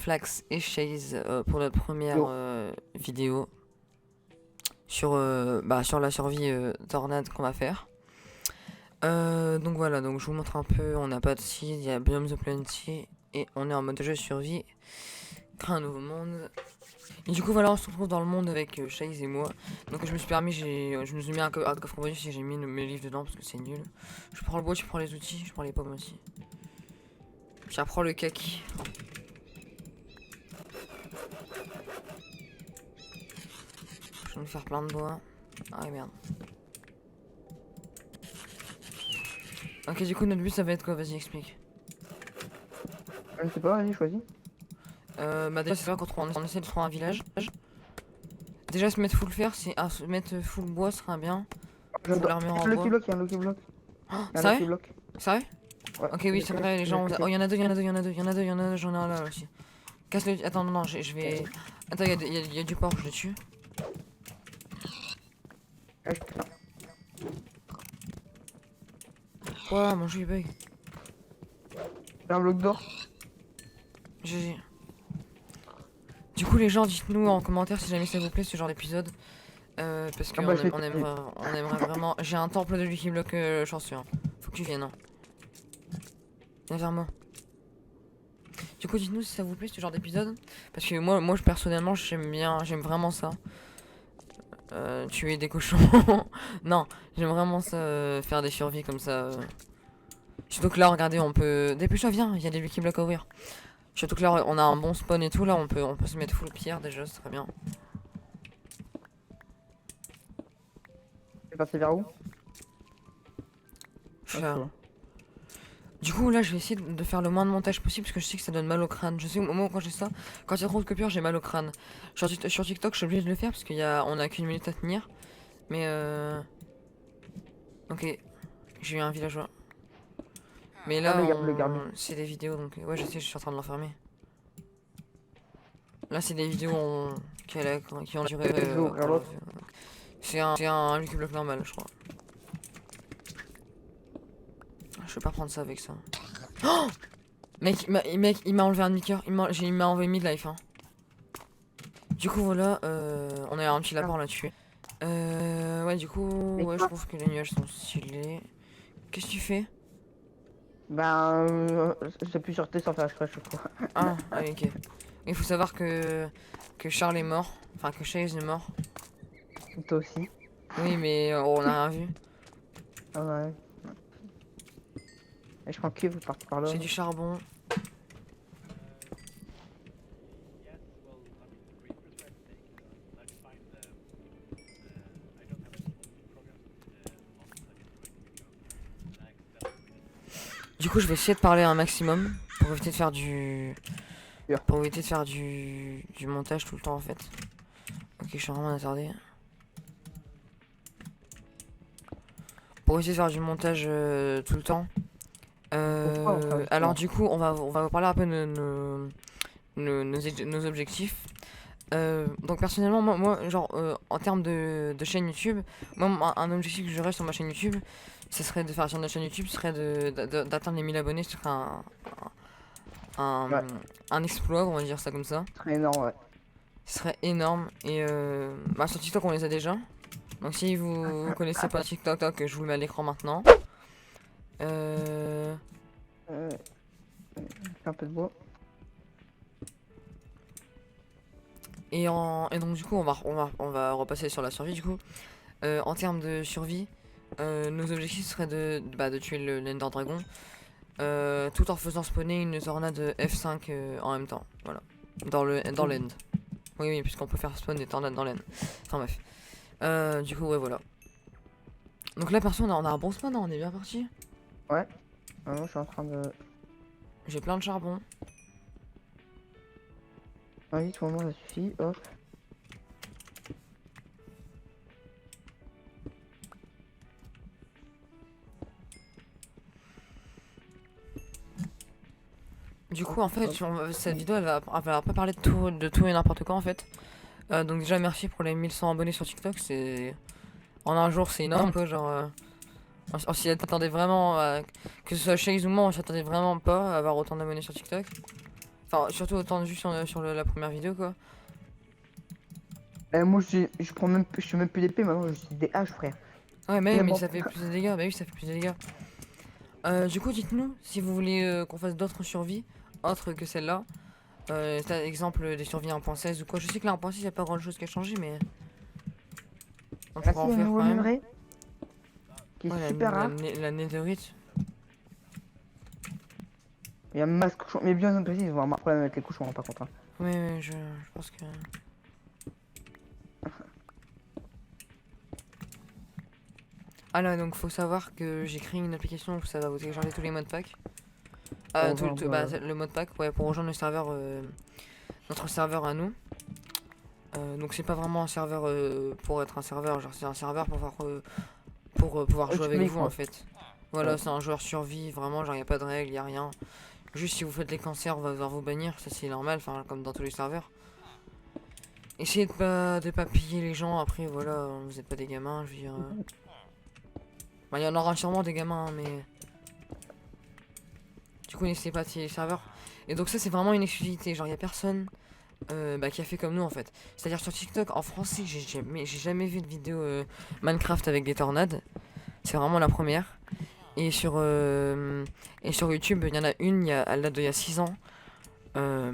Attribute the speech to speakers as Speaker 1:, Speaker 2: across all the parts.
Speaker 1: Flax et Chase pour notre première vidéo sur, sur la survie tornade qu'on va faire. Donc voilà, donc je vous montre un peu, on n'a pas de seed, il y a Biomes of Plenty et on est en mode jeu survie, créer un nouveau monde. Et du coup voilà, on se retrouve dans le monde avec Chase et moi. Donc je me suis permis, je me suis mis un coffre bonus et j'ai mis mes livres dedans parce que c'est nul. Je prends le bois, tu prends les outils, je prends les pommes aussi. J'apprends le kaki. Je vais me faire plein de bois. Ah merde. Ok, du coup notre but ça va être quoi? Vas-y, explique.
Speaker 2: Je sais pas, vas-y, choisis.
Speaker 1: Bah déjà c'est ça, quand on essaie de trouver un village. Déjà se mettre full fer, c'est se mettre full bois serait bien. Full armure en bois.
Speaker 2: Il y a un Lucky Block.
Speaker 1: Oh, sérieux? Sérieux?
Speaker 2: Ouais,
Speaker 1: Ok, oui, c'est vrai, les gens. Oh, il y en a deux, il y en a deux, il y en a deux, il y en a deux, il y en a deux, j'en ai un là aussi. Casse le. Attends, non, je vais. Attends, il y a du porc, je le tue. Quoi, mon jeu il bug.
Speaker 2: Un bloc d'or.
Speaker 1: GG. Du coup, les gens, dites-nous en commentaire si jamais ça vous plaît ce genre d'épisode. Parce qu'on on aimerait vraiment. J'ai un temple de Lucky Block chanceux. Hein. Faut que tu viennes. Hein. Viens vers moi. Du coup, dites-nous si ça vous plaît ce genre d'épisode. Parce que moi personnellement, j'aime vraiment ça. Tuer des cochons. Non, j'aime vraiment ça, faire des survies comme ça. Surtout que là, regardez, on peut. Dépêche-toi, viens, il y a des Lucky Blocks à ouvrir. Surtout que là, on a un bon spawn et tout. Là, on peut se mettre full pierre déjà, c'est très bien.
Speaker 2: C'est passé vers où?
Speaker 1: Du coup, là, je vais essayer de faire le moins de montage possible parce que je sais que ça donne mal au crâne. Je sais au moment où quand j'ai ça, quand il y a trop de coupures, j'ai mal au crâne. Sur TikTok, je suis obligé de le faire parce on a qu'une minute à tenir. Mais ok, j'ai eu un villageois. Mais là, c'est des vidéos donc ouais, je sais, je suis en train de l'enfermer. Là, c'est des vidéos qui ont duré. C'est un Lucky Block normal, je crois. Je vais pas prendre ça avec ça. Oh mec, il m'a enlevé un demi-coeur. Il m'a enlevé mid-life. Hein. Du coup, voilà, on a un petit lapin là tué. Ouais, du coup, ouais, je trouve que les nuages sont stylés. Qu'est-ce que tu fais?
Speaker 2: Ben, j'appuie sur T sans faire exprès, je crois.
Speaker 1: Ah, ok. Il faut savoir que Charles est mort. Enfin, que Chase est mort.
Speaker 2: Toi aussi.
Speaker 1: Oui, mais on a rien vu.
Speaker 2: Ah ouais. Et je prends que vous partez par là.
Speaker 1: J'ai du charbon. Du coup, je vais essayer de parler un maximum pour éviter de faire du montage tout le temps en fait. Ok, je suis vraiment attardé. Pour essayer de faire du montage tout le temps. Alors du coup, on va vous parler un peu de nos objectifs. Donc personnellement, moi genre en termes de chaîne YouTube, moi un objectif que j'aurais sur ma chaîne YouTube, ce serait de faire sur notre chaîne YouTube, ce serait d'atteindre les 1000 abonnés. Ce serait un exploit, on va dire ça comme ça.
Speaker 2: Ce serait énorme, ouais.
Speaker 1: Ce serait énorme. Et sur TikTok on les a déjà. Donc si vous connaissez pas TikTok, je vous le mets à l'écran maintenant.
Speaker 2: Un peu de bois.
Speaker 1: Et donc du coup on va repasser sur la survie du coup. En termes de survie, nos objectifs seraient de tuer l'Ender Dragon. Tout en faisant spawner une tornade F5 en même temps. Voilà. Dans l'end. Oui, puisqu'on peut faire spawn des tornades dans l'end. Enfin bref. Du coup, ouais, voilà. Donc là, perso, on a un bon spawn, hein, on est bien parti.
Speaker 2: Ouais. Moi, je suis en train de.
Speaker 1: J'ai plein de charbon.
Speaker 2: Ah oui, tout le monde, ça suffit. Hop.
Speaker 1: Du coup, en fait, cette vidéo, elle va pas parler de tout et n'importe quoi, en fait. Donc déjà, merci pour les 1100 abonnés sur TikTok. En un jour, c'est énorme, quoi. Genre, on s'y attendait vraiment, que ce soit chez ou moi, on s'y attendait vraiment pas à avoir autant d'abonnés sur TikTok. Enfin, surtout autant de vues sur la première vidéo, quoi.
Speaker 2: Moi, je prends même, je fais même plus d'épée, maintenant, je suis des haches, frère.
Speaker 1: Ouais, mais
Speaker 2: Tellement.
Speaker 1: ça fait plus de dégâts. Bah oui, ça fait plus de dégâts. Du coup, dites-nous si vous voulez qu'on fasse d'autres survies, autres que celle-là. T'as exemple des survies 1.16 ou quoi. Je sais que là, 1.6, y a pas grand-chose qui a changé, mais on
Speaker 2: Ah
Speaker 1: pourra
Speaker 2: si,
Speaker 1: en
Speaker 2: il y a un
Speaker 1: faire
Speaker 2: nouveau
Speaker 1: quand même.
Speaker 2: minerai qui est
Speaker 1: Ouais,
Speaker 2: super rare.
Speaker 1: la netherite.
Speaker 2: Il y a un masque cochon. Mais bien précis, ils vont avoir un problème avec les cochons, hein, par contre. Hein.
Speaker 1: Oui, je pense que... Ah là, donc faut savoir que j'ai créé une application où ça va vous télécharger tous les modpacks.
Speaker 2: Pour rejoindre,
Speaker 1: Le modpack, ouais, pour rejoindre le serveur, notre serveur à nous. Donc c'est pas vraiment un serveur pour être un serveur, genre c'est un serveur pour pouvoir jouer avec
Speaker 2: mais
Speaker 1: vous
Speaker 2: quoi.
Speaker 1: en fait. Voilà,
Speaker 2: Ouais.
Speaker 1: c'est un joueur survie, vraiment, genre y a pas de règles, y a rien. Juste si vous faites les cancers, on va devoir vous bannir, ça c'est normal, enfin comme dans tous les serveurs. Essayez de pas piller les gens, après voilà, vous êtes pas des gamins, je veux dire. Bah, y en aura sûrement des gamins, hein, mais. Du coup, n'essayez pas de piller les serveurs. Et donc, ça c'est vraiment une exclusivité, genre y a personne qui a fait comme nous en fait. C'est-à-dire sur TikTok, en français, j'ai jamais vu de vidéo Minecraft avec des tornades. C'est vraiment la première. Et sur YouTube, il y en a une, elle date d'il y a 6 ans. Euh,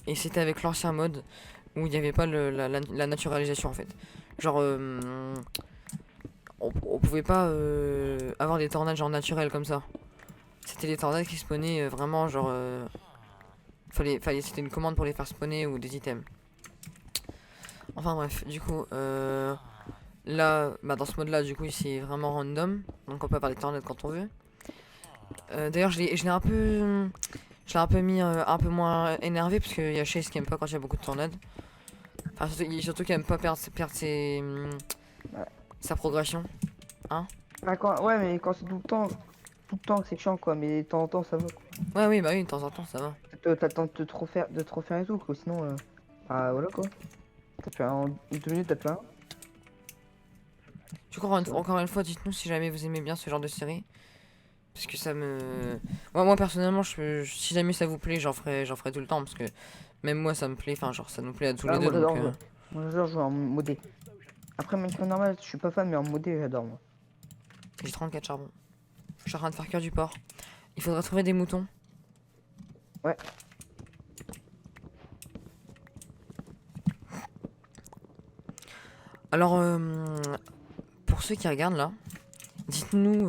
Speaker 1: et c'était avec l'ancien mode où il n'y avait pas la naturalisation en fait. Genre, on pouvait pas avoir des tornades genre naturelles comme ça. C'était des tornades qui spawnaient vraiment genre. C'était une commande pour les faire spawner ou des items. Enfin bref, du coup, là, bah, dans ce mode là, du coup, c'est vraiment random. Donc on peut avoir des tornades quand on veut. D'ailleurs, je l'ai un peu mis un peu moins énervé parce qu'il y a Chase qui aime pas quand il y a beaucoup de tornades. Enfin, surtout qu'il aime pas perdre
Speaker 2: Ouais.
Speaker 1: sa progression. Hein?
Speaker 2: Ah, ouais, mais quand c'est tout le temps, c'est chiant, quoi. Mais de temps en temps, ça va, quoi.
Speaker 1: Ouais, oui, bah oui, de temps en temps, ça va.
Speaker 2: T'as le temps de te refaire et tout, quoi. Sinon, bah voilà, quoi. T'as fait un, en 2 minutes, t'as fait un.
Speaker 1: Du coup, encore une fois, dites-nous si jamais vous aimez bien ce genre de série. Parce que ça me. Moi personnellement, si jamais ça vous plaît, j'en ferai tout le temps. Parce que même moi, ça me plaît. Enfin, genre, ça nous plaît à tous les
Speaker 2: Ah,
Speaker 1: deux.
Speaker 2: moi
Speaker 1: Donc,
Speaker 2: j'adore jouer. Moi j'adore jouer en modé. Après, Minecraft normal, je suis pas fan, mais en modé, j'adore, moi.
Speaker 1: j'ai 34 charbons. Je suis en train de faire cuire du porc. Il faudra trouver des moutons.
Speaker 2: Ouais.
Speaker 1: Alors, pour ceux qui regardent là, dites-nous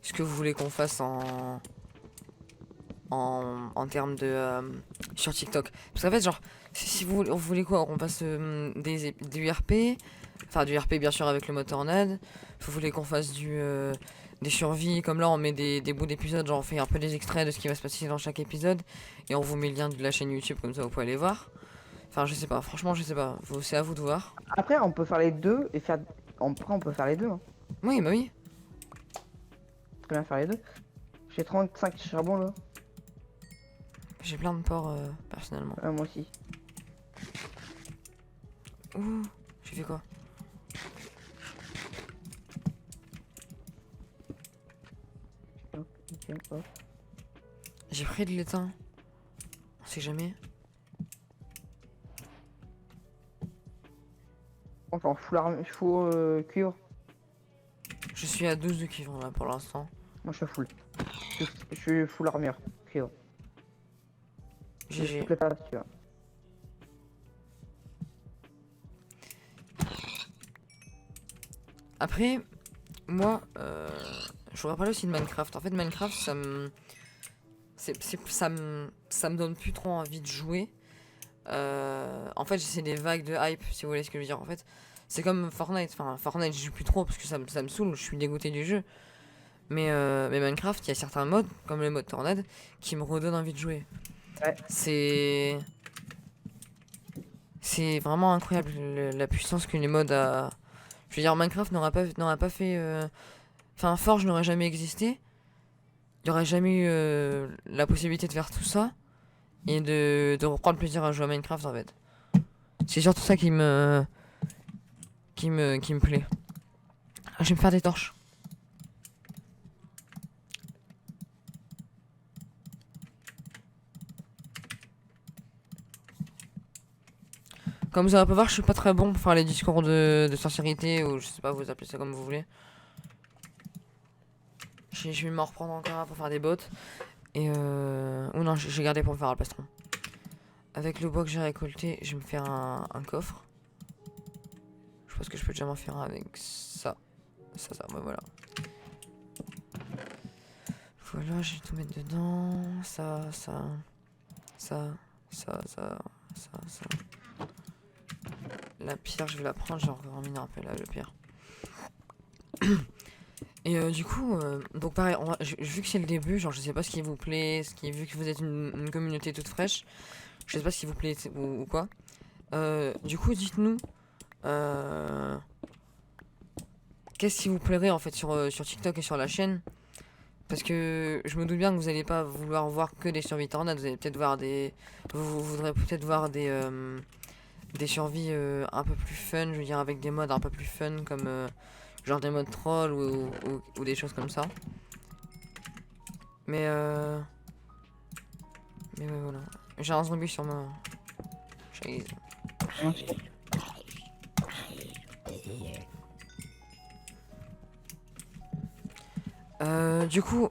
Speaker 1: ce que vous voulez qu'on fasse en termes de sur TikTok. Parce qu'en fait, genre, si vous voulez quoi, on fasse du RP, enfin du RP bien sûr avec le moteur NAD. Vous voulez qu'on fasse des survies, comme là on met des bouts d'épisodes, genre on fait un peu des extraits de ce qui va se passer dans chaque épisode et on vous met le lien de la chaîne YouTube comme ça vous pouvez aller voir. Enfin, je sais pas, franchement, je sais pas, c'est à vous de voir.
Speaker 2: Après, on peut faire les deux et faire. Après, on peut faire les deux, hein.
Speaker 1: Oui, bah oui.
Speaker 2: Très bien faire les deux. J'ai 35 charbons là.
Speaker 1: J'ai plein de porcs personnellement.
Speaker 2: Moi aussi.
Speaker 1: Ouh, j'ai fait quoi?
Speaker 2: Hop, nickel, hop.
Speaker 1: J'ai pris de l'étain. On sait jamais.
Speaker 2: Enfin, full cuivre.
Speaker 1: Je suis à 12 de cuivre là pour l'instant.
Speaker 2: Moi je suis full. Je suis full armure. Cuivre. Je
Speaker 1: GG.
Speaker 2: te pas, tu vois.
Speaker 1: Après, moi, je voudrais parler aussi de Minecraft. En fait, Minecraft, ça me donne plus trop envie de jouer. En fait, j'essaie des vagues de hype, si vous voulez ce que je veux dire. En fait, c'est comme Fortnite. Enfin, Fortnite, je joue plus trop parce que ça me saoule. Je suis dégoûté du jeu. Mais Minecraft, il y a certains modes, comme le mode tornade, qui me redonnent envie de jouer.
Speaker 2: Ouais.
Speaker 1: C'est vraiment incroyable la puissance que les modes a. Je veux dire, Minecraft n'aurait pas fait. Enfin, Forge n'aurait jamais existé. Il n'y aurait jamais eu la possibilité de faire tout ça. Et de reprendre plaisir à jouer à Minecraft en fait. C'est surtout ça qui me plaît. Ah, je vais me faire des torches. Comme vous avez pu voir, je suis pas très bon pour faire les discours de sincérité ou je sais pas, vous appelez ça comme vous voulez. Je vais m'en reprendre encore un pour faire des bots. Et ou non, j'ai gardé pour me faire un plastron. Avec le bois que j'ai récolté, je vais me faire un coffre. Je pense que je peux déjà m'en faire un avec ça. Ça, ouais, voilà. Voilà, je vais tout mettre dedans. Ça. La pierre, je vais la prendre, j'ai encore mis un peu là, le pierre. Et du coup, donc pareil, vu que c'est le début, genre je sais pas ce qui vous plaît, vu que vous êtes une communauté toute fraîche, je sais pas ce qui vous plaît ou quoi. Du coup, dites-nous, qu'est-ce qui vous plairait en fait sur TikTok et sur la chaîne. Parce que je me doute bien que vous allez pas vouloir voir que des survies tornades, vous allez peut-être voir des... Vous voudrez peut-être voir des survies un peu plus fun, je veux dire avec des modes un peu plus fun comme genre des modes troll ou des choses comme ça. Mais ouais voilà. J'ai un zombie sur moi. Du coup,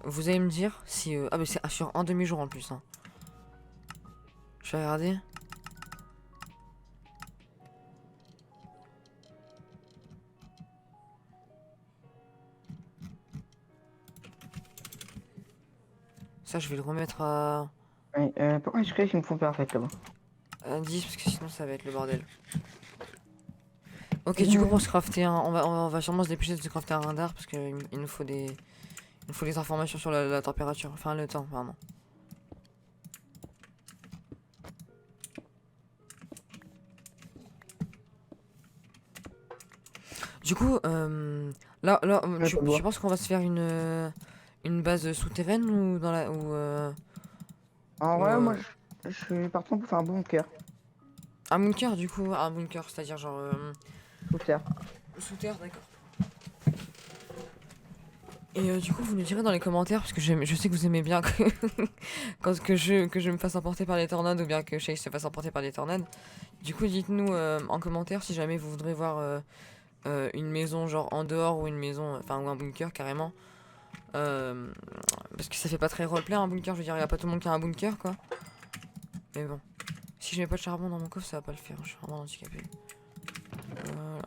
Speaker 1: vous allez me dire si... ah mais c'est sur un demi-jour en plus. Hein. Je vais regarder. Ça, je vais le remettre à...
Speaker 2: Ouais, pourquoi est-ce qu'ils me font peur en fait là-bas?
Speaker 1: 10 parce que sinon ça va être le bordel. Ok, du coup pour se crafter on va sûrement se dépêcher de se crafter un radar parce qu'il nous faut des informations sur la température, enfin le temps, pardon. Du coup, je pense qu'on va se faire une base souterraine ou dans la
Speaker 2: En vrai, moi je suis partant pour faire un bunker.
Speaker 1: Un bunker du coup, un bunker, c'est-à-dire genre
Speaker 2: Sous terre.
Speaker 1: sous terre, d'accord. Et du coup, vous nous direz dans les commentaires, parce que je sais que vous aimez bien que je me fasse emporter par les tornades ou bien que Chase se fasse emporter par les tornades. Du coup, dites-nous en commentaire si jamais vous voudrez voir une maison genre en dehors ou une maison, enfin ou un bunker carrément. Parce que ça fait pas très roleplay un bunker, je veux dire, il y a pas tout le monde qui a un bunker quoi. Mais bon, si je mets pas de charbon dans mon coffre, ça va pas le faire, je suis vraiment handicapé. Voilà.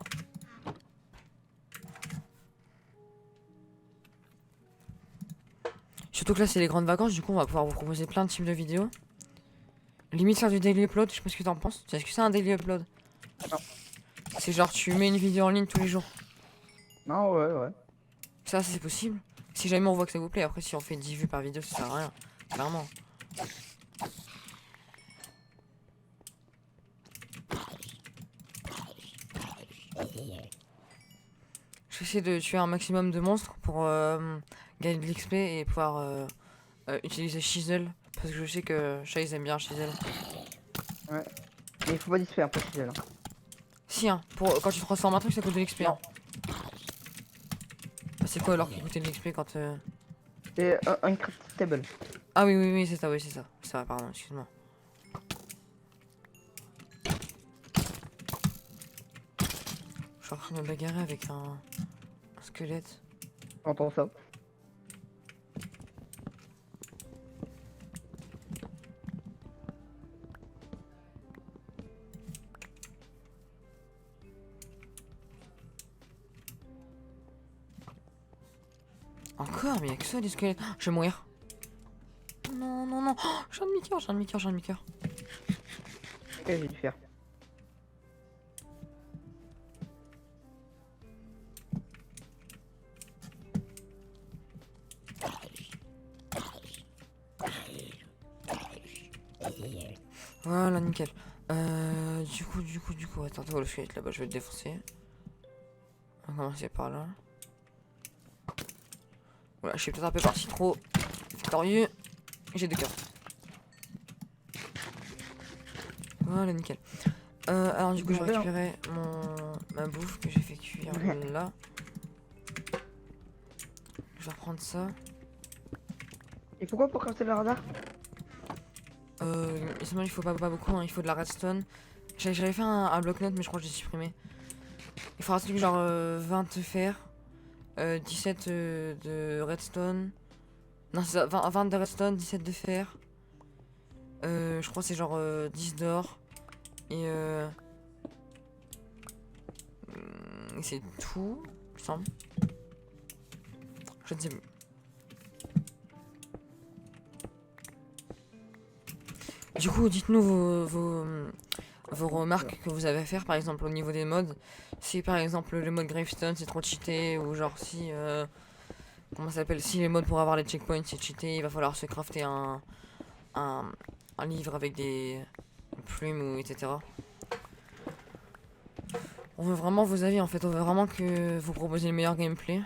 Speaker 1: Surtout que là c'est les grandes vacances, du coup on va pouvoir vous proposer plein de types de vidéos. Limite faire du daily upload, je sais pas ce que t'en penses. Est-ce que c'est un daily upload?
Speaker 2: Non.
Speaker 1: C'est genre tu mets une vidéo en ligne tous les jours.
Speaker 2: Non, ouais.
Speaker 1: Ça c'est possible. Si jamais on voit que ça vous plaît, après si on fait 10 vues par vidéo ça sert à rien. Clairement. Je vais essayer de tuer un maximum de monstres pour gagner de l'XP et pouvoir utiliser Chisel. Parce que je sais que Chase aime bien Chisel.
Speaker 2: Ouais. Mais il faut pas distraire après Chisel. Hein.
Speaker 1: Si, hein, quand tu transformes un truc, ça coûte de l'XP. Hein. Bah, c'est quoi alors qui coûtait de l'XP quand.
Speaker 2: C'est un craft table.
Speaker 1: Ah oui, c'est ça, oui, c'est ça. C'est vrai, pardon, excuse-moi. Je suis en train de me bagarrer avec un squelette.
Speaker 2: J'entends ça.
Speaker 1: Encore, mais y'a que ça des squelettes. Oh, je vais mourir. Non. Oh, j'ai un demi-cœur.
Speaker 2: Ok, j'ai dû faire.
Speaker 1: Voilà, nickel. Du coup, attends, le squelette là-bas, je vais le défoncer. On va commencer par là. Voilà, je suis peut-être un peu parti trop victorieux. J'ai 2 cœurs. Voilà, nickel. Alors du coup, je vais récupérer ma bouffe que j'ai fait cuire là. Je vais reprendre ça.
Speaker 2: Et pourquoi pour crafter le radar?
Speaker 1: Il faut pas beaucoup, hein. Il faut de la redstone, J'avais fait un bloc-notes, mais je crois que j'ai supprimé. Il faudra celui genre 20 de fer, 17 de redstone. Non, c'est ça, 20 de redstone, 17 de fer. Je crois que c'est genre 10 d'or. Et c'est tout, il me semble. Je ne sais plus. Du coup, dites-nous vos remarques que vous avez à faire, par exemple au niveau des mods. Si par exemple le mode Gravestone c'est trop cheaté, ou genre si comment ça s'appelle, si les mods pour avoir les checkpoints c'est cheaté, il va falloir se crafter un, un livre avec des plumes ou etc. On veut vraiment vos avis en fait, on veut vraiment que vous proposiez le meilleur gameplay.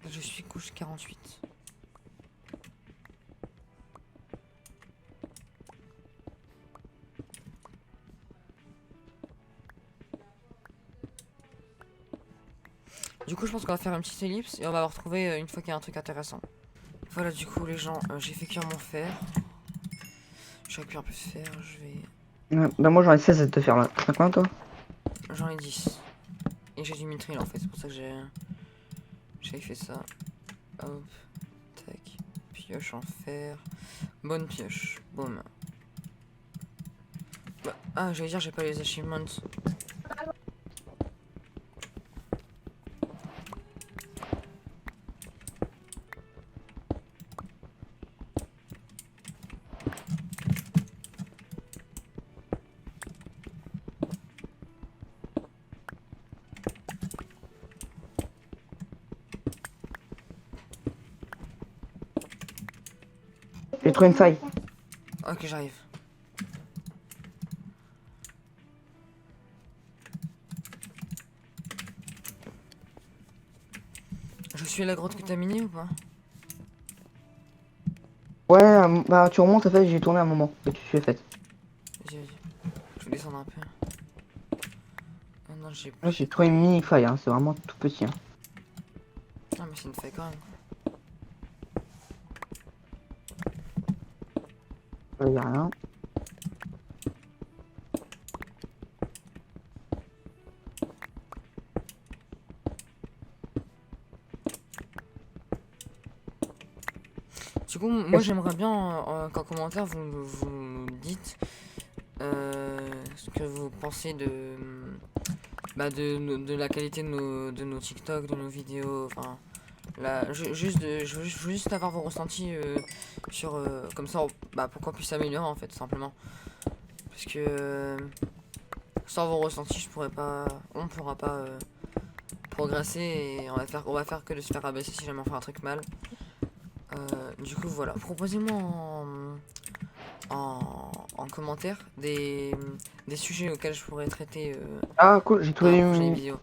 Speaker 1: Je suis couche 48. Du coup, je pense qu'on va faire une petite ellipse et on va retrouver une fois qu'il y a un truc intéressant. Voilà, du coup, les gens, j'ai fait cuire mon fer. J'ai récupéré un peu de fer, je vais.
Speaker 2: Ouais, bah moi j'en ai 16 de faire là. T'as combien toi?
Speaker 1: J'en ai 10. Et j'ai du mithril en fait, c'est pour ça que j'ai fait ça. Hop, tac. Pioche en fer. Bonne pioche. Boum. Bah, ah, j'allais dire, j'ai pas les achievements.
Speaker 2: J'ai trouvé une faille.
Speaker 1: Ok, j'arrive. Je suis à la grotte que t'as minée ou pas?
Speaker 2: Ouais, bah tu remontes en fait, j'ai tourné un moment. Et tu suis fait.
Speaker 1: Vas-y, vas-y. Je vais descendre un peu. Ah non, j'ai.
Speaker 2: Là j'ai trouvé une mini faille, hein. C'est vraiment tout petit. Hein.
Speaker 1: Ah, mais c'est une faille quand même.
Speaker 2: Là, y a rien.
Speaker 1: Du coup, moi j'aimerais bien qu'en commentaire vous nous dites ce que vous pensez de la qualité de nos TikTok, de nos vidéos, enfin là, je veux juste avoir vos ressentis sur comme ça pour qu'on puisse s'améliorer en fait tout simplement. Parce que sans vos ressentis on pourra pas progresser et on va faire que de se faire abaisser si jamais on fait un truc mal. Du coup voilà, proposez-moi en commentaire des sujets auxquels je pourrais traiter
Speaker 2: Ah cool, j'ai
Speaker 1: dans la
Speaker 2: trouvé
Speaker 1: prochaine
Speaker 2: une.
Speaker 1: vidéo.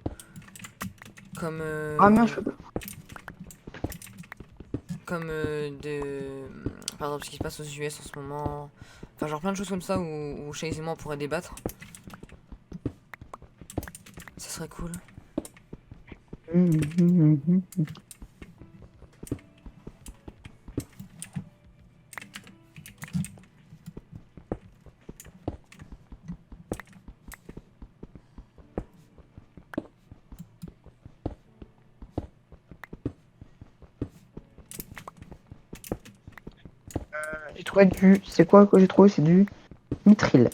Speaker 1: Comme
Speaker 2: Ah merde, je peux pas.
Speaker 1: comme par exemple ce qui se passe aux US en ce moment. Enfin genre plein de choses comme ça où Chase et moi on pourrait débattre. Ça serait cool.
Speaker 2: J'ai trouvé du. C'est quoi que j'ai trouvé? C'est du mithril.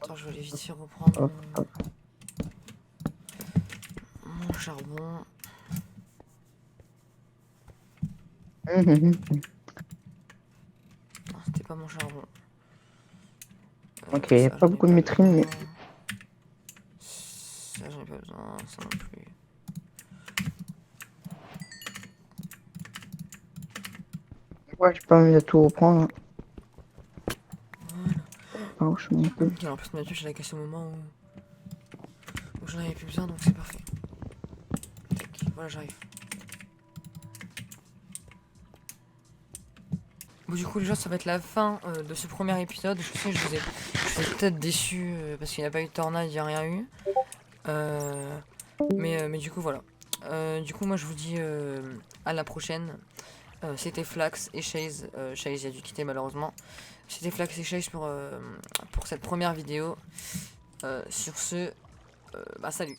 Speaker 1: Attends, je vais aller vite fait reprendre
Speaker 2: Hop, hop.
Speaker 1: mon charbon.
Speaker 2: Mhm.
Speaker 1: Non, c'était pas mon charbon.
Speaker 2: Ok,
Speaker 1: Ça,
Speaker 2: pas
Speaker 1: j'en ai
Speaker 2: beaucoup de mithril, mais.
Speaker 1: besoin. Ça, j'en ai pas besoin, ça non plus.
Speaker 2: Ouais, j'ai pas envie de tout reprendre.
Speaker 1: Voilà.
Speaker 2: Ah, je suis un peu.
Speaker 1: Ok, en plus, ma pioche, je l'ai cassée au moment où j'en avais plus besoin, donc c'est parfait. Tac, voilà, j'arrive. Bon, du coup, les gens, ça va être la fin de ce premier épisode. Je sais, je vous ai peut-être déçu parce qu'il n'y a pas eu de tornade, il n'y a rien eu. Mais du coup, voilà. Du coup, moi, je vous dis à la prochaine. C'était Flax et Chase. Chase, il a dû quitter malheureusement. C'était Flax et Chase pour cette première vidéo. Sur ce, bah salut.